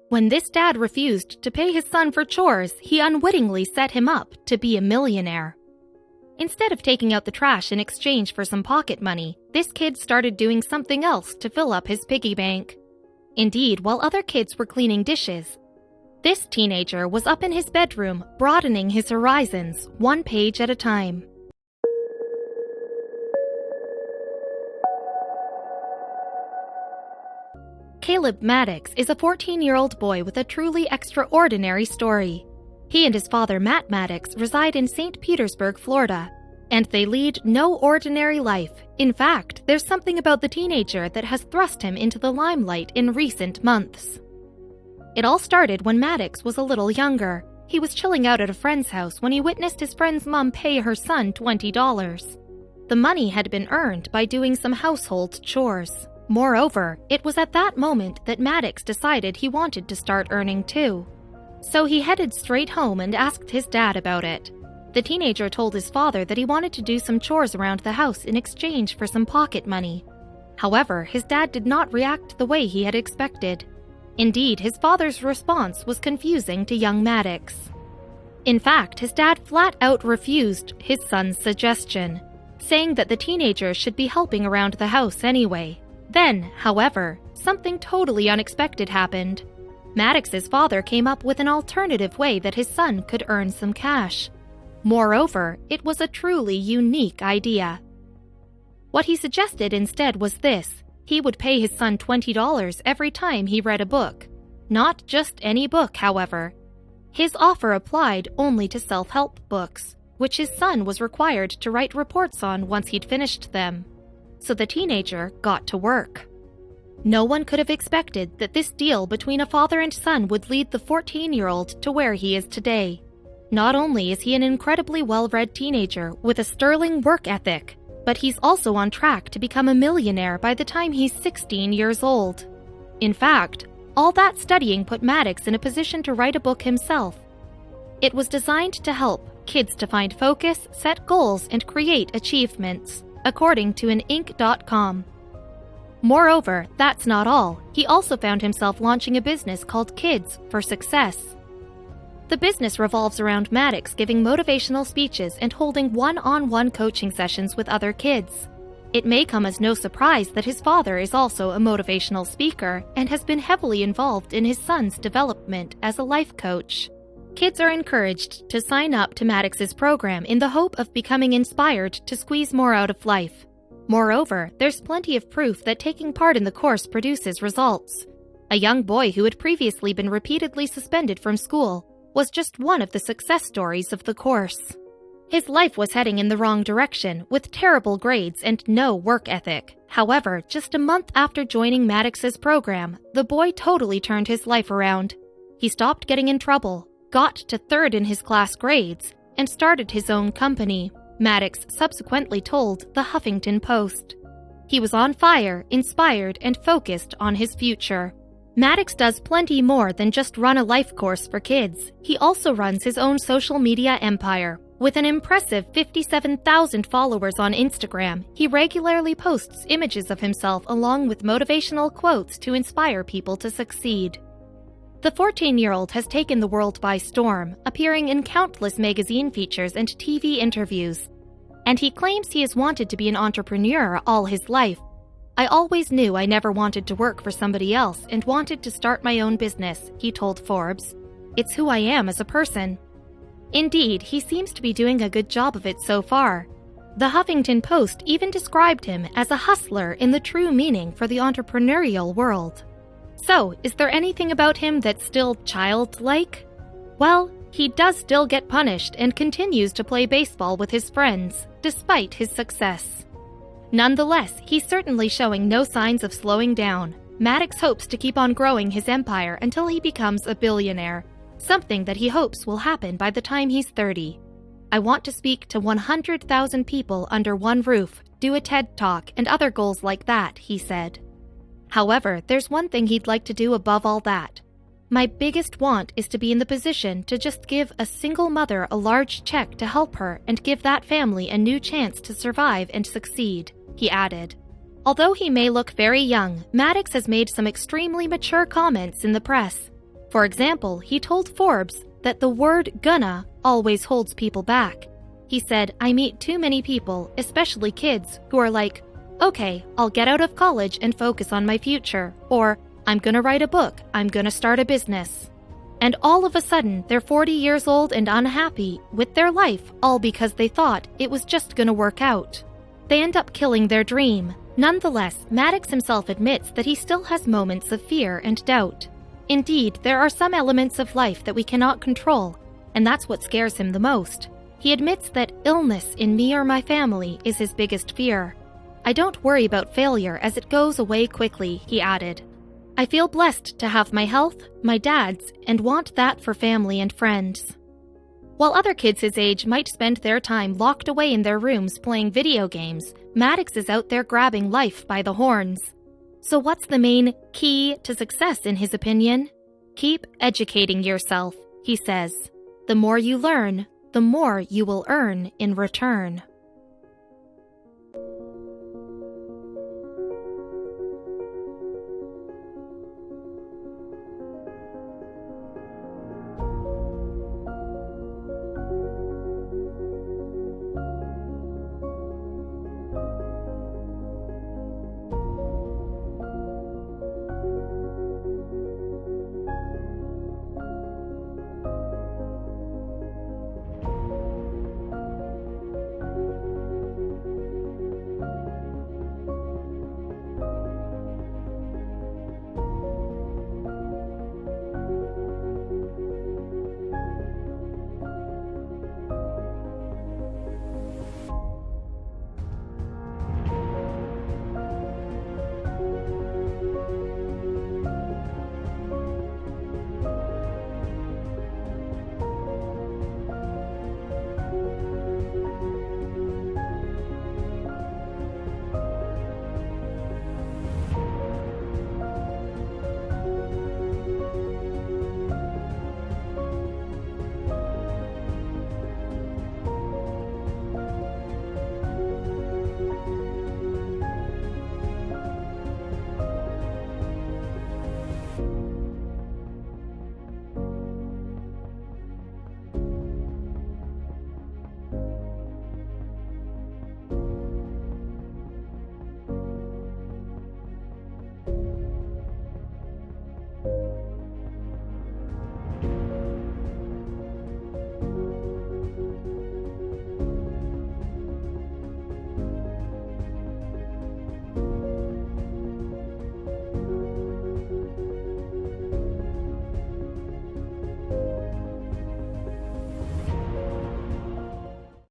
When this dad refused to pay his son for chores, he unwittingly set him up to be a millionaire. Instead of taking out the trash in exchange for some pocket money, this kid started doing something else to fill up his piggy bank. Indeed, while other kids were cleaning dishes, this teenager was up in his bedroom, broadening his horizons, one page at a time. Caleb Maddox is a 14-year-old boy with a truly extraordinary story. He and his father, Matt Maddox, reside in St. Petersburg, Florida, and they lead no ordinary life. In fact, there's something about the teenager that has thrust him into the limelight in recent months. It all started when Maddox was a little younger. He was chilling out at a friend's house when he witnessed his friend's mom pay her son $20. The money had been earned by doing some household chores. Moreover, it was at that moment that Maddox decided he wanted to start earning too. So he headed straight home and asked his dad about it. The teenager told his father that he wanted to do some chores around the house in exchange for some pocket money. However, his dad did not react the way he had expected. Indeed, his father's response was confusing to young Maddox. In fact, his dad flat out refused his son's suggestion, saying that the teenager should be helping around the house anyway. Then, however, something totally unexpected happened. Maddox's father came up with an alternative way that his son could earn some cash. Moreover, it was a truly unique idea. What he suggested instead was this: he would pay his son $20 every time he read a book. Not just any book, however. His offer applied only to self-help books, which his son was required to write reports on once he'd finished them. So the teenager got to work. No one could have expected that this deal between a father and son would lead the 14-year-old to where he is today. Not only is he an incredibly well-read teenager with a sterling work ethic, but he's also on track to become a millionaire by the time he's 16 years old. In fact, all that studying put Maddox in a position to write a book himself. It was designed to help kids to find focus, set goals, and create achievements, according to an Inc.com. Moreover, that's not all. He also found himself launching a business called Kids for Success. The business revolves around Maddox giving motivational speeches and holding one-on-one coaching sessions with other kids. It may come as no surprise that his father is also a motivational speaker and has been heavily involved in his son's development as a life coach. Kids are encouraged to sign up to Maddox's program in the hope of becoming inspired to squeeze more out of life. Moreover, there's plenty of proof that taking part in the course produces results. A young boy who had previously been repeatedly suspended from school was just one of the success stories of the course. His life was heading in the wrong direction, with terrible grades and no work ethic. However, just a month after joining Maddox's program, the boy totally turned his life around. He stopped getting in trouble, got to third in his class grades, and started his own company, Maddox subsequently told the Huffington Post. He was on fire, inspired, and focused on his future. Maddox does plenty more than just run a life course for kids. He also runs his own social media empire. With an impressive 57,000 followers on Instagram, he regularly posts images of himself along with motivational quotes to inspire people to succeed. The 14-year-old has taken the world by storm, appearing in countless magazine features and TV interviews. And he claims he has wanted to be an entrepreneur all his life. "I always knew I never wanted to work for somebody else and wanted to start my own business," he told Forbes. "It's who I am as a person." Indeed, he seems to be doing a good job of it so far. The Huffington Post even described him as a hustler in the true meaning for the entrepreneurial world. So, is there anything about him that's still childlike? Well, he does still get punished and continues to play baseball with his friends, despite his success. Nonetheless, he's certainly showing no signs of slowing down. Maddox hopes to keep on growing his empire until he becomes a billionaire, something that he hopes will happen by the time he's 30. "I want to speak to 100,000 people under one roof, do a TED Talk, and other goals like that," he said. However, there's one thing he'd like to do above all that. "My biggest want is to be in the position to just give a single mother a large check to help her and give that family a new chance to survive and succeed," he added. Although he may look very young, Maddox has made some extremely mature comments in the press. For example, he told Forbes that the word gonna always holds people back. He said, "I meet too many people, especially kids, who are like, okay, I'll get out of college and focus on my future," or "I'm gonna write a book, I'm gonna start a business." And all of a sudden, they're 40 years old and unhappy with their life, all because they thought it was just gonna work out. They end up killing their dream. Nonetheless, Maddox himself admits that he still has moments of fear and doubt. Indeed, there are some elements of life that we cannot control, and that's what scares him the most. He admits that illness in me or my family is his biggest fear. "I don't worry about failure as it goes away quickly," he added. "I feel blessed to have my health, my dad's, and want that for family and friends." While other kids his age might spend their time locked away in their rooms playing video games, Maddox is out there grabbing life by the horns. So what's the main key to success in his opinion? Keep educating yourself, he says. The more you learn, the more you will earn in return.